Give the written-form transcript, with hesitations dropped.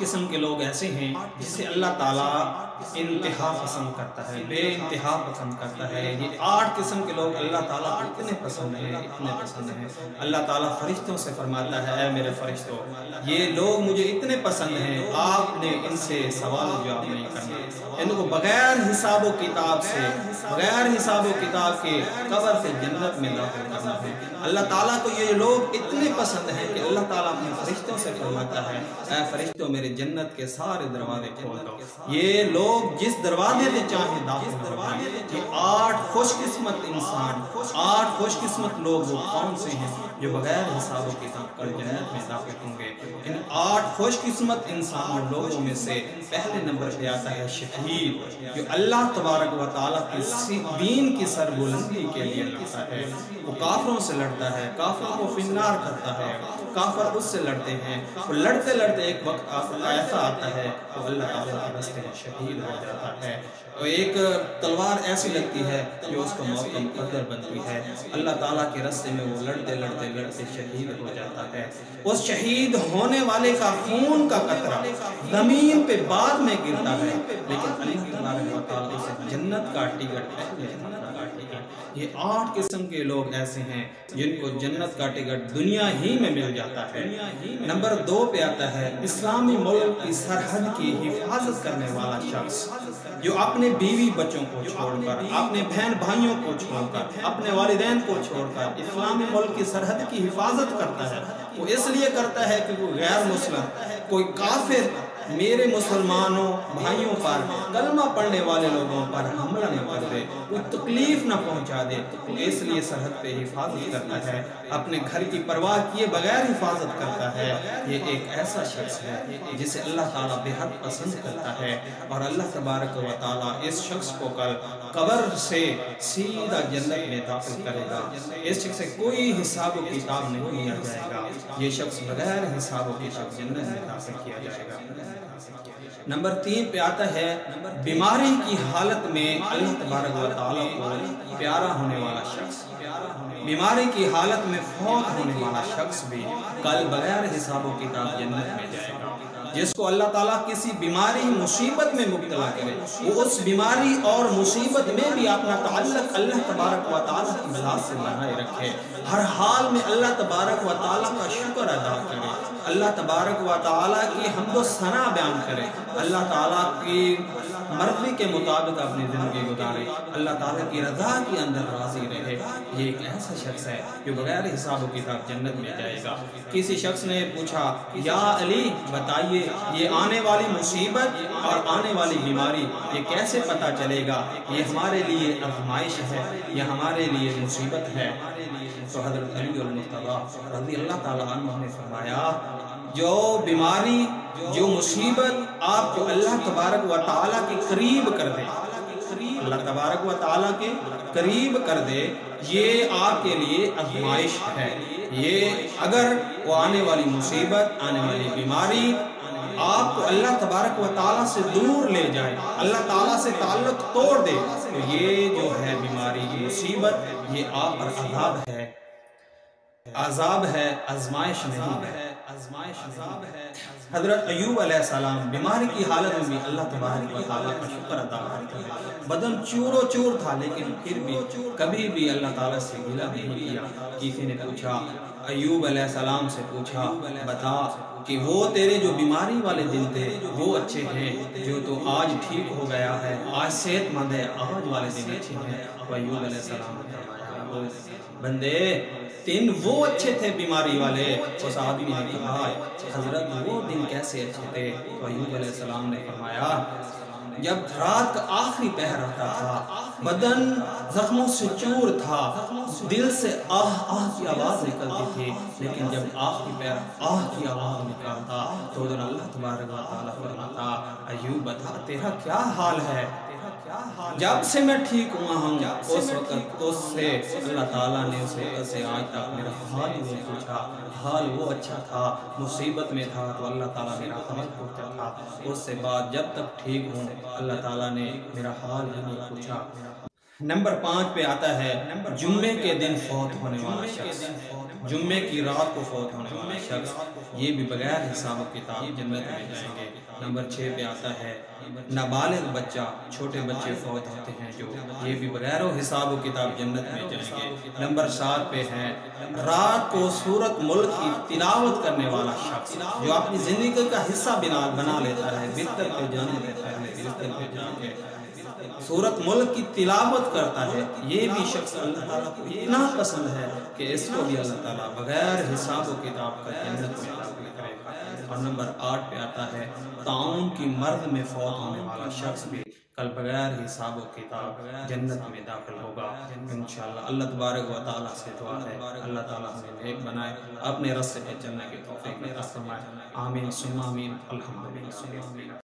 قسم کے لوگ ایسے ہیں جسے اللہ تعالیٰ انتہا پسند کرتا ہے، بے انتہا پسند کرتا ہے۔ یہ 8 قسم کے لوگ اللہ تعالیٰ اتنے پسند ہیں، اتنے پسند ہیں۔ اللہ تعالیٰ فرشتوں سے فرماتا ہے، اے میرے فرشتوں، یہ لوگ مجھے اتنے پسند ہیں، آپ نے ان سے سوال و جواب نہیں کرنا، ان کو بغیر حساب و کتاب سے، بغیر حساب و کتاب کے قبر سے جنت میں داخل کرنا ہے۔ اللہ تعالیٰ کو یہ لوگ اتنے پسند ہیں کہ اللہ تعالیٰ اپنے فرشتوں سے فرماتا ہے، اے فرشتوں میرے جنت کے سارے دروازے کھول دو، یہ لوگ جس دروازے سے چاہیں داخل ہوگا۔ یہ 8 خوش قسمت انسان، 8 خوش قسمت لوگ وہ کون سے ہیں جو بغیر حساب و کتاب کر جنت میں داخل ہوں گے؟ ان 8 خوش قسمت انسان لوگوں میں سے پہلے نمبر پہ آتا ہے شہید، جو اللہ تبارک و تعالیٰ کی دین کی سربلندی کے لیے لڑتا ہے۔ وہ کافروں سے لڑتا ہے، کافروں کو فنار کرتا ہے، کافر اس سے لڑتے ہیں، وہ لڑتے لڑتے ایک وقت ایسا آتا ہے وہ اللہ تعالیٰ کے راستے میں شہید ہو جاتا ہے۔ اور ایک تلوار ایسی لگتی ہے جو اس کو موت کا مقدر بنتی ہے۔ اللہ تعالیٰ کے راستے میں وہ لڑتے لڑتے لڑتے شہید ہو جاتا ہے۔ اس شہید ہونے والے کا خون کا قطرہ زمین پہ بعد میں گرتا ہے، لیکن اللہ تبارک و تعالیٰ اسے جنت کا ٹکٹ پہلے لگا دیا۔ یہ 8 قسم کے لوگ ایسے ہیں جن کو جنت کا ٹکٹ دنیا ہی میں مل جاتا ہے۔ نمبر 2 پہ آتا ہے اسلامی ملک کی سرحد کی حفاظت کرنے والا شخص، جو اپنے بیوی بچوں کو چھوڑ کر، اپنے بہن بھائیوں کو چھوڑ کر، اپنے والدین کو چھوڑ کر اسلامی ملک کی سرحد کی حفاظت کرتا ہے۔ وہ اس لیے کرتا ہے کہ وہ غیر مسلم، کوئی کافر میرے مسلمانوں بھائیوں پر، کلمہ پڑھنے والے لوگوں پر حملہ نہ کر دے، کوئی تکلیف نہ پہنچا دے، تو اس لیے سرحد پہ حفاظت کرتا ہے، اپنے گھر کی پرواہ کیے بغیر حفاظت کرتا ہے۔ یہ ایک ایسا شخص ہے جسے اللہ تعالیٰ بے حد پسند کرتا ہے، اور اللہ تبارک و تعالیٰ اس شخص کو کل قبر سے سیدھا جنت میں داخل کرے گا۔ اس شخص سے کوئی حساب و کتاب نہیں لیا جائے گا، یہ شخص بغیر حساب و کتاب جنت میں داخل کیا جائے گا۔ نمبر 3 پہ آتا ہے بیماری کی حالت میں اللہ تبارک و تعالیٰ کو پیارا ہونے والا شخص۔ بیماری کی حالت میں فوت ہونے والا شخص بھی کل بغیر حساب و کتاب جنت میں جائے گا۔ جس کو اللہ تعالیٰ کسی بیماری مصیبت میں مبتلا کرے، وہ اس بیماری اور مصیبت میں بھی اپنا تعلق اللہ تبارک و تعالیٰ کی ذات سے بنائے رکھے، ہر حال میں اللہ تبارک و تعالیٰ کا شکر ادا کرے، اللہ تبارک و تعالیٰ کی حمد و ثنا بیان کرے، اللہ تعالیٰ کی مرضی کے مطابق اپنی زندگی گزارے، اللہ تعالیٰ کی رضا کے اندر راضی رہے۔ یہ ایک ایسا شخص ہے جو بغیر حساب و کتاب جنت میں جائے گا۔ کسی شخص نے پوچھا، یا علی بتائیے یہ آنے والی مصیبت اور آنے والی بیماری یہ کیسے پتہ چلے گا؟ یہ ہمارے لیے آزمائش ہے یا ہمارے لیے مصیبت ہے؟ تو حضرت علی المرتضیٰ رضی اللہ تعالیٰ عنہ نے فرمایا، جو بیماری، جو مصیبت آپ کو اللہ تبارک و تعالیٰ کے قریب کر دے، اللہ تبارک و تعالیٰ کے قریب کر دے، یہ آپ کے لیے آزمائش ہے۔ یہ اگر وہ آنے والی مصیبت، آنے والی بیماری آپ کو اللہ تبارک و تعالیٰ سے دور لے جائے، اللہ تعالیٰ سے تعلق توڑ دے، تو یہ جو ہے بیماری، مصیبت، یہ آپ پر عذاب ہے، عذاب ہے، آزمائش نہیں ہے۔ حضرت ایوب علیہ السلام بیماری کی حالت میں بھی اللہ تبارک و تعالیٰ کا شکر ادا کرتے ہیں۔ بدن چور و چور تھا، لیکن پھر بھی کبھی بھی اللہ تعالیٰ سے گلہ نہیں کیا۔ کسی نے پوچھا، ایوب علیہ السلام سے پوچھا، بتا کہ وہ تیرے جو بیماری والے دن تھے وہ اچھے ہیں جو تو آج ٹھیک ہو گیا ہے، آج صحت مند ہے، آج والے دن اچھے ہیں؟ تو ایوب علیہ السلام نے فرمایا، بندے دن وہ اچھے تھے بیماری والے۔ اس آدمی نے کہا، حضرت وہ دن کیسے اچھے تھے؟ تو ایوب علیہ السلام نے فرمایا، جب رات کا آخری پہر آتا تھا، بدن زخموں سے چور تھا، دل سے آہ آہ کی آواز نکلتی تھی، لیکن جب آخری پہر آہ کی آواز نکالتا تو ادھر اللہ تبارک و تعالیٰ فرماتا، ایوب بتا تیرا کیا حال ہے؟ جب سے میں ٹھیک ہوا ہوں اس وقت اس سے اللہ تعالیٰ نے اس وقت سے آج تک میرا حال ہی نہیں پوچھا۔ حال وہ اچھا تھا، مصیبت میں تھا تو اللہ تعالیٰ میرا حال پوچھا تھا، اس سے بعد جب تک ٹھیک ہوں اللہ تعالیٰ نے میرا حال ہی نہیں پوچھا۔ نمبر 5 پہ آتا ہے جمعے کے دن فوت ہونے والا شخص، جمعے کی رات کو فوت ہونے والا شخص۔ یہ بھی بغیر حساب و کتاب جنت میں جائیں گے۔ نمبر 6 پہ آتا ہے نابالغ بچہ، چھوٹے بچے فوت ہوتے ہیں جو، یہ بھی بغیر حساب و کتاب جنت میں جائیں گے۔ نمبر 7 پہ ہے رات کو سورت ملک کی تلاوت کرنے والا شخص جو اپنی زندگی کا حصہ بنا لیتا ہے، بستر پہ جانے سے پہلے بستر پہ جا کے سورت ملک کی تلاوت کرتا ہے، یہ بھی شخص اللہ تعالیٰ کو اتنا پسند ہے کہ اس کو بھی اللہ تعالیٰ بغیر حساب و کتاب کا جنت میں داخل کرے گا۔ اور نمبر 8 پہ آتا ہے طاعون کی مرض میں فوت ہونے والا شخص بھی کل بغیر حساب و کتاب جنت میں داخل ہوگا انشاءاللہ۔ اللہ تبارک و تعالیٰ سے دعا ہے اللہ تعالیٰ ہمیں نیک بنائے، اپنے راستے پہ چلنے کی توفیق عطا فرمائے۔ آمین ثم آمین۔ الحمدللہ۔